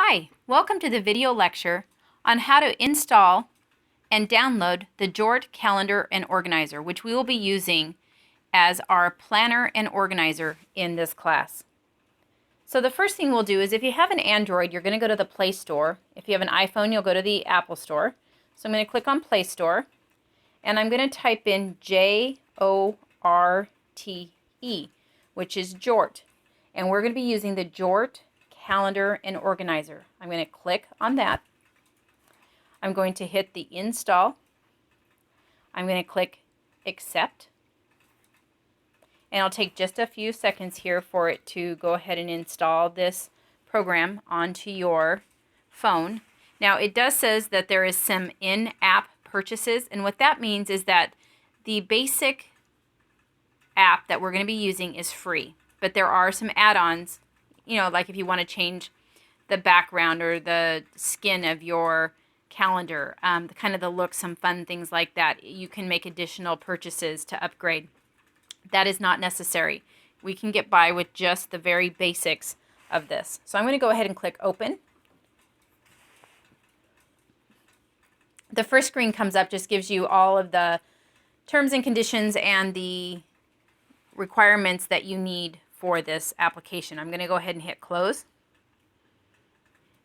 Hi, welcome to the video lecture on how to install and download the Jorte Calendar and Organizer, which we will be using as our planner and organizer in this class. So the first thing we'll do is if you have an Android, you're going to go to the Play Store. If you have an iPhone, you'll go to the Apple Store. So I'm going to click on Play Store, and I'm going to type in Jorte, which is Jorte. And we're going to be using the Jorte Calendar and Organizer. I'm going to click on that. I'm going to hit the install. I'm going to click accept. And it'll take just a few seconds here for it to go ahead and install this program onto your phone. Now it does says that there is some in-app purchases, and what that means is that the basic app that we're going to be using is free, but there are some add-ons, like if you want to change the background or the skin of your calendar, kind of the look, some fun things like that, you can make additional purchases to upgrade. That is not necessary. We can get by with just the very basics of this. So I'm going to go ahead and click open. The first screen comes up, just gives you all of the terms and conditions and the requirements that you need for this application. I'm going to go ahead and hit close.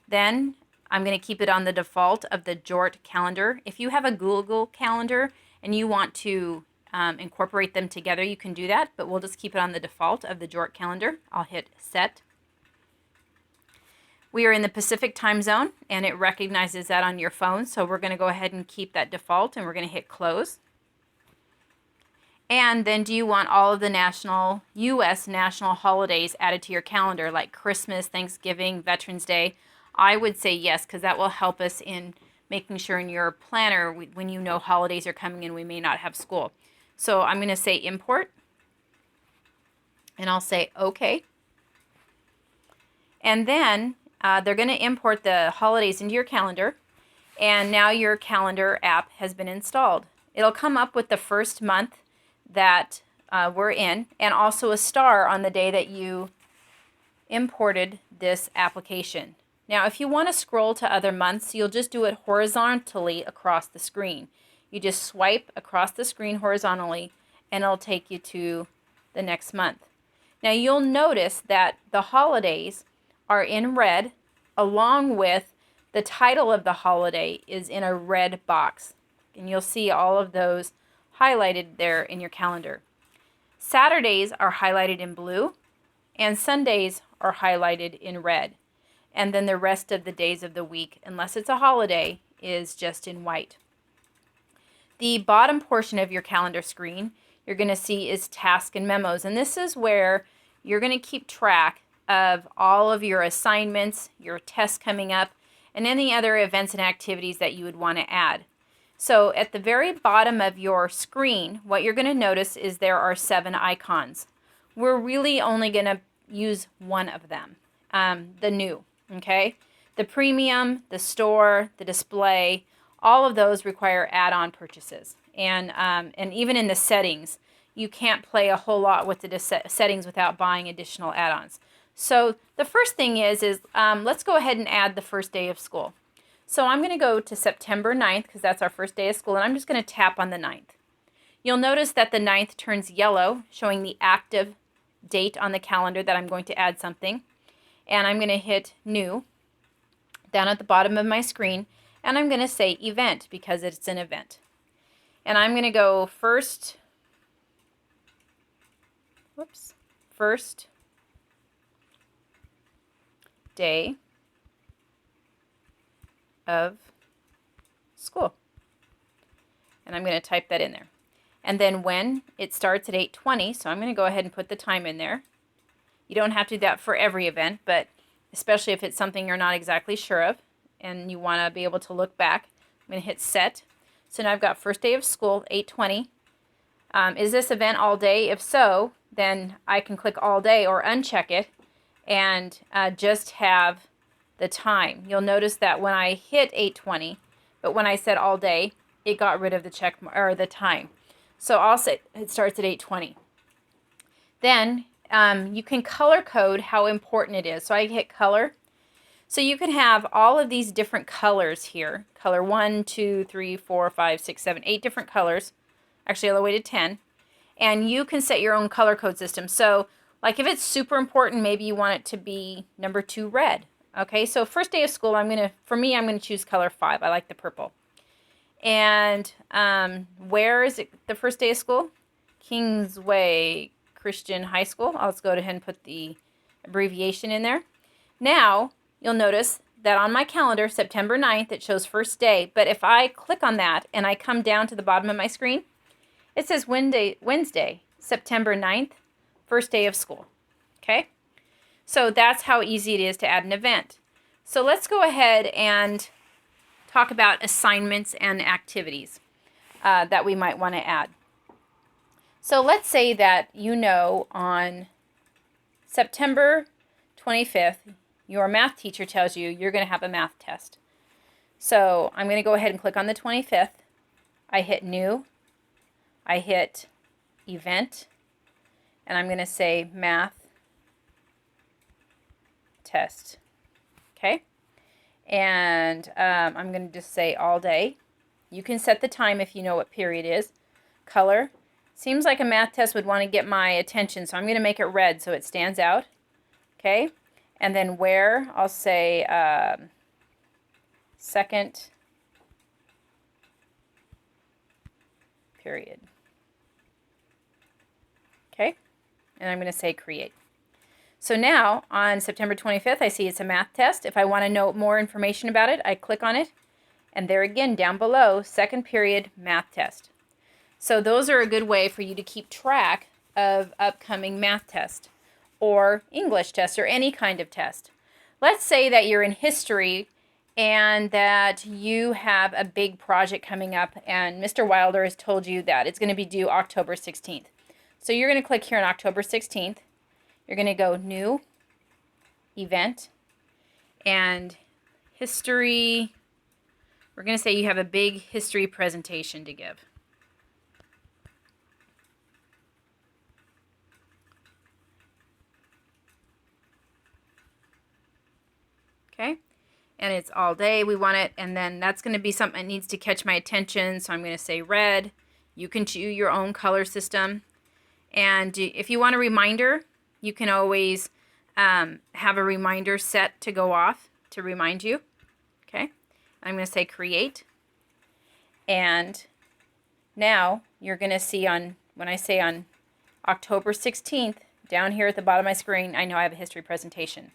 Then I'm going to keep it on the default of the Jorte calendar. If you have a Google Calendar and you want to incorporate them together, you can do that, but we'll just keep it on the default of the Jorte calendar. I'll hit set. We are in the Pacific time zone, and it recognizes that on your phone, so we're going to go ahead and keep that default, and we're going to hit close. And then do you want all of the U.S. national holidays added to your calendar, like Christmas, Thanksgiving, Veterans Day? I would say yes, because that will help us in making sure in your planner, when you know holidays are coming and we may not have school. So I'm going to say import, and I'll say OK. And then they're going to import the holidays into your calendar, and now your calendar app has been installed. It'll come up with the first month that we're in, and also a star on the day that you imported this application. Now, if you want to scroll to other months, you'll just do it horizontally across the screen. You just swipe across the screen horizontally, and it'll take you to the next month. Now, you'll notice that the holidays are in red, along with the title of the holiday is in a red box. And you'll see all of those highlighted there in your calendar. Saturdays are highlighted in blue, and Sundays are highlighted in red. And then the rest of the days of the week, unless it's a holiday, is just in white. The bottom portion of your calendar screen you're going to see is tasks and memos, and this is where you're going to keep track of all of your assignments, your tests coming up, and any other events and activities that you would want to add. So at the very bottom of your screen, what you're going to notice is there are 7 icons. We're really only going to use one of them, the new, okay? The premium, the store, the display, all of those require add-on purchases. And even in the settings, you can't play a whole lot with the settings without buying additional add-ons. So the first thing is let's go ahead and add the first day of school. So I'm going to go to September 9th because that's our first day of school, and I'm just going to tap on the 9th. You'll notice that the 9th turns yellow, showing the active date on the calendar that I'm going to add something. And I'm going to hit new down at the bottom of my screen, and I'm going to say event because it's an event. And I'm going to go first day of school. And I'm going to type that in there. And then when it starts at 8:20, so I'm going to go ahead and put the time in there. You don't have to do that for every event, but especially if it's something you're not exactly sure of and you want to be able to look back, I'm going to hit set. So now I've got first day of school, 8:20. Is this event all day? If so, then I can click all day or uncheck it and just have the time. You'll notice that when I hit 8:20, but when I said all day, it got rid of the check or the time. So I'll say it starts at 8:20. Then you can color code how important it is. So I hit color. So you can have all of these different colors here. Color 1, 2, 3, 4, 5, 6, 7, 8 different colors. Actually all the way to 10. And you can set your own color code system. So like if it's super important, maybe you want it to be number 2 red. Okay, so first day of school, for me, I'm gonna choose color 5. I like the purple. And where is it the first day of school? Kingsway Christian High School. I'll just go ahead and put the abbreviation in there. Now, you'll notice that on my calendar, September 9th, it shows first day. But if I click on that and I come down to the bottom of my screen, it says Wednesday, September 9th, first day of school. Okay? So that's how easy it is to add an event. So let's go ahead and talk about assignments and activities that we might want to add. So let's say that on September 25th, your math teacher tells you you're going to have a math test. So I'm going to go ahead and click on the 25th. I hit New. I hit Event. And I'm going to say Math Test. Okay? And I'm going to just say all day. You can set the time if you know what period is. Color. Seems like a math test would want to get my attention, so I'm going to make it red so it stands out. Okay? And then where, I'll say second period. Okay? And I'm going to say create. So now, on September 25th, I see it's a math test. If I want to know more information about it, I click on it. And there again, down below, second period math test. So those are a good way for you to keep track of upcoming math tests or English tests or any kind of test. Let's say that you're in history and that you have a big project coming up and Mr. Wilder has told you that it's going to be due October 16th. So you're going to click here on October 16th. You're going to go New, Event, and History. We're going to say you have a big history presentation to give. Okay, and it's all day. We want it, and then that's going to be something that needs to catch my attention, so I'm going to say red. You can choose your own color system, and if you want a reminder, you can always have a reminder set to go off to remind you. Okay, I'm going to say create, and now you're going to see when I say on October 16th, down here at the bottom of my screen, I know I have a history presentation.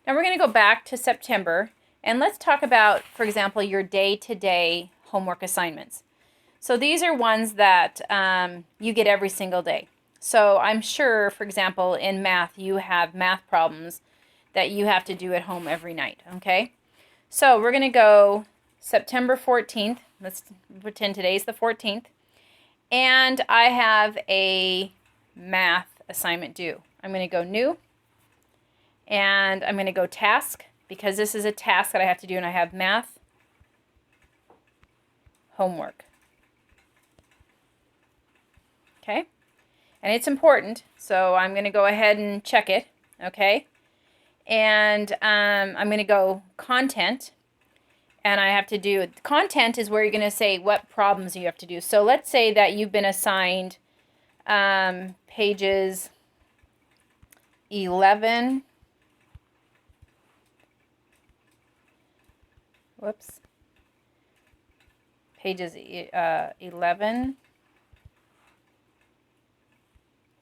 Now we're going to go back to September, and let's talk about, for example, your day-to-day homework assignments. So these are ones that you get every single day. So I'm sure, for example, in math, you have math problems that you have to do at home every night, okay? So we're going to go September 14th. Let's pretend today's the 14th. And I have a math assignment due. I'm going to go New. And I'm going to go Task, because this is a task that I have to do, and I have Math Homework. Okay? And it's important, so I'm going to go ahead and check it, okay? And I'm going to go Content, and I have to do, Content is where you're going to say what problems you have to do. So let's say that you've been assigned pages 11, pages 11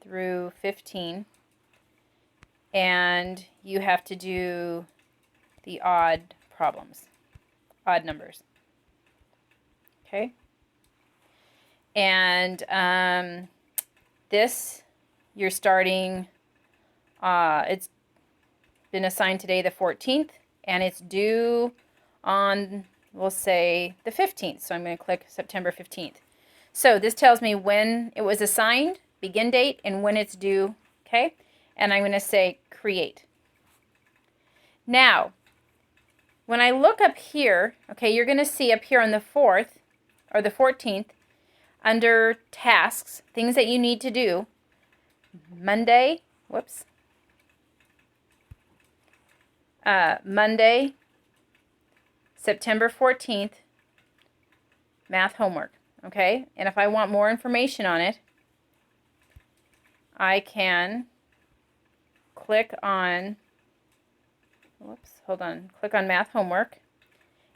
through 15, and you have to do the odd problems, odd numbers. Okay? And this, you're starting, it's been assigned today the 14th, and it's due on, we'll say, the 15th. So I'm going to click September 15th. So this tells me when it was assigned, begin date, and when it's due, okay? And I'm going to say create. Now, when I look up here, okay, you're going to see up here on the 4th, or the 14th, under tasks, things that you need to do, Monday, Monday, September 14th, math homework. Okay, and if I want more information on it, I can click on, click on math homework.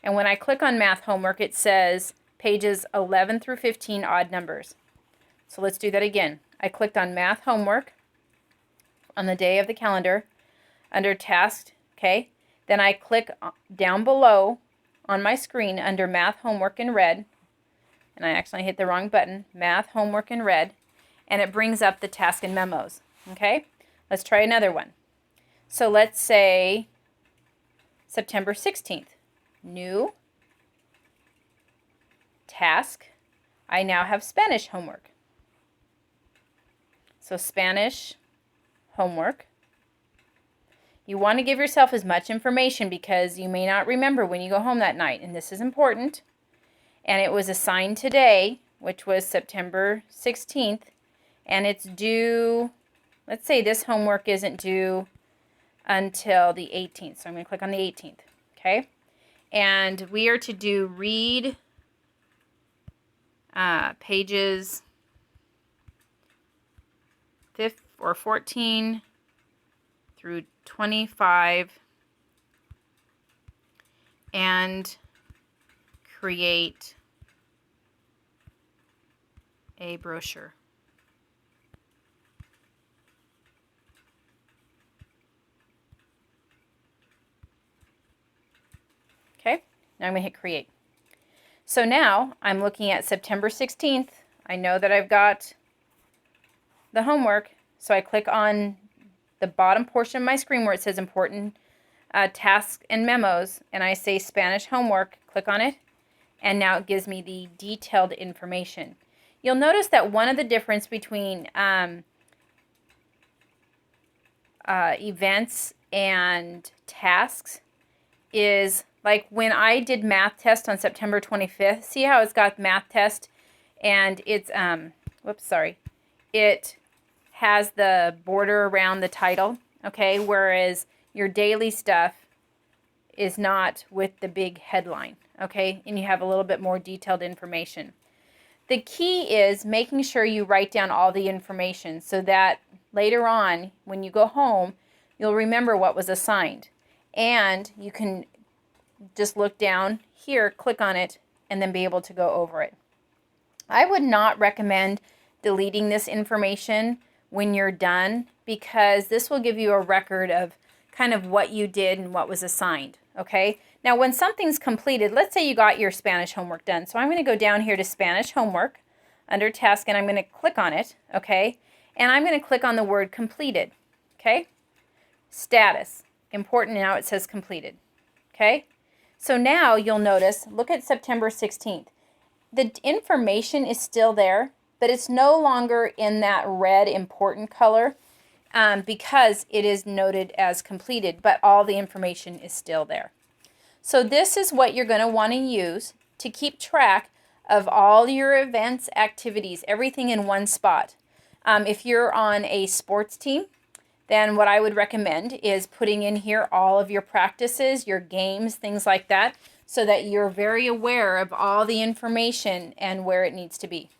And when I click on math homework, it says pages 11 through 15, odd numbers. So let's do that again. I clicked on math homework on the day of the calendar under tasked, okay? Then I click down below on my screen under math homework in red, and I actually hit the wrong button, math homework in red, and it brings up the task and memos, okay? Let's try another one. So let's say September 16th, new task. I now have Spanish homework. So Spanish homework. You want to give yourself as much information because you may not remember when you go home that night, and this is important. And it was assigned today, which was September 16th, and it's due, let's say this homework isn't due until the 18th, so I'm going to click on the 18th, okay? And we are to do read pages 14 through 25 and create a brochure. Okay, now I'm going to hit create. So now I'm looking at September 16th. I know that I've got the homework, so I click on the bottom portion of my screen where it says important tasks and memos, and I say Spanish homework, click on it, and now it gives me the detailed information. You'll notice that one of the difference between events and tasks is like when I did math test on September 25th, see how it's got math test and it's, it has the border around the title, okay, whereas your daily stuff is not with the big headline, okay, and you have a little bit more detailed information. The key is making sure you write down all the information so that later on, when you go home, you'll remember what was assigned. And you can just look down here, click on it, and then be able to go over it. I would not recommend deleting this information when you're done because this will give you a record of kind of what you did and what was assigned, okay? Now, when something's completed, let's say you got your Spanish homework done. So I'm going to go down here to Spanish homework under task, and I'm going to click on it, okay? And I'm going to click on the word completed, okay? Status, important, now it says completed, okay? So now you'll notice, look at September 16th. The information is still there, but it's no longer in that red important color because it is noted as completed, but all the information is still there. So this is what you're going to want to use to keep track of all your events, activities, everything in one spot. If you're on a sports team, then what I would recommend is putting in here all of your practices, your games, things like that, so that you're very aware of all the information and where it needs to be.